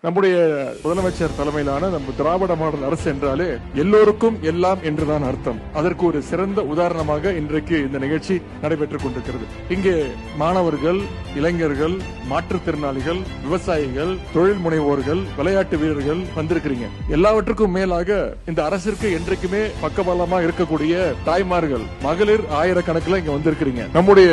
நம்முடைய முதலமைச்சர் தலைமையிலான நம்ம திராவிட மாடல் அரசு என்றாலே எல்லோருக்கும் எல்லாம் என்றுதான் அர்த்தம். அதற்கு ஒரு சிறந்த உதாரணமாக இன்றைக்கு இந்த நிகழ்ச்சி நடைபெற்றுக் கொண்டிருக்கிறது. இங்கே மாணவர்கள், இளைஞர்கள், மாற்றுத்திறனாளிகள், விவசாயிகள், தொழில் முனைவோர்கள், விளையாட்டு வீரர்கள் வந்திருக்கிறீங்க. எல்லாவற்றுக்கும் மேலாக இந்த அரசிற்கு என்றைக்குமே பக்கபலமா இருக்கக்கூடிய தாய்மார்கள், மகளிர் ஆயிரக்கணக்கில் இங்க வந்திருக்கிறீங்க. நம்முடைய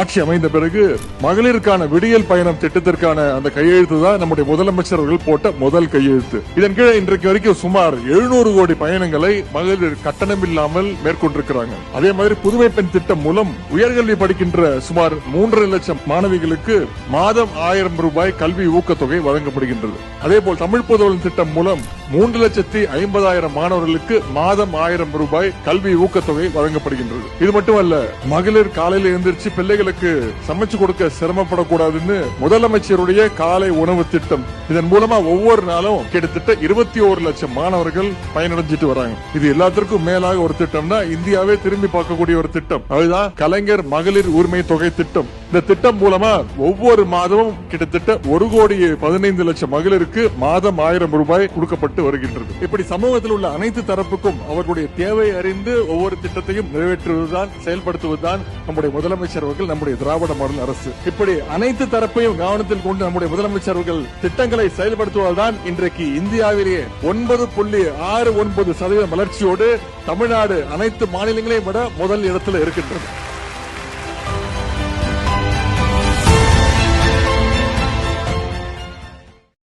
ஆட்சி அமைந்த பிறகு மகளிருக்கான விடியல் பயணம் திட்டத்திற்கான அந்த கையெழுத்து தான் நம்முடைய முதலமைச்சர் போட்ட முதல் கையெழுத்து. இதன் கீழே இன்றைக்கு வரைக்கும் சுமார் 700 கோடி பயணங்களை மகளிர் கட்டணம் இல்லாமல் மேற்கொண்டிருக்கிறாங்க. அதே மாதிரி புதுமை பெண் திட்டம் மூலம் உயர்கல்வி படிக்கின்ற சுமார் 3.5 லட்சம் மாணவிகளுக்கு மாதம் 1000 ரூபாய் கல்வி ஊக்கத்தொகை வழங்கப்படுகின்றது. அதே போல் தமிழ் புதல்வன் திட்டம் மூலம் 3,50,000 மாணவர்களுக்கு மாதம் 1000 ரூபாய் கல்வி ஊக்கத்தொகை வழங்கப்படுகின்றது. இது மட்டுமல்ல, மகளிர் காலையில் எழுந்திருச்சு பிள்ளைகளுக்கு சமைச்சு கொடுக்க சிரமப்படக்கூடாதுன்னு முதலமைச்சருடைய காலை உணவு திட்டம், இதன் மூலமா ஒவ்வொரு நாளும் கிட்டத்தட்ட 21 லட்சம் மாணவர்கள் பயனடைஞ்சிட்டு வராங்க. இது எல்லாத்திற்கும் மேலாக ஒரு திட்டம்னா இந்தியாவே திரும்பி பார்க்கக்கூடிய ஒரு திட்டம், அதுதான் கலைஞர் மகளிர் உரிமை தொகை திட்டம். இந்த திட்டம் மூலமா ஒவ்வொரு மாதமும் கிட்டத்தட்ட 1,15,00,000 மகளிருக்கு மாதம் 1000 ரூபாய் கொடுக்கப்பட்டு வருகின்றது. இப்படி சமூகத்தில் உள்ள அனைத்து தரப்புக்கும் அவர்களுடைய தேவை அறிந்து ஒவ்வொரு திட்டத்தையும் நிறைவேற்றுவதுதான், செயல்படுத்துவதுதான் நம்முடைய முதலமைச்சர் அவர்கள், நம்முடைய திராவிட மாடல் அரசு. இப்படி அனைத்து தரப்பையும் கவனத்தில் கொண்டு நம்முடைய முதலமைச்சர் அவர்கள் திட்டங்களை செயல்படுத்துவதுதான் இன்றைக்கு இந்தியாவிலேயே 9.69% வளர்ச்சியோடு தமிழ்நாடு அனைத்து மாநிலங்களையும் விட முதல் இடத்தில் இருக்கின்றது.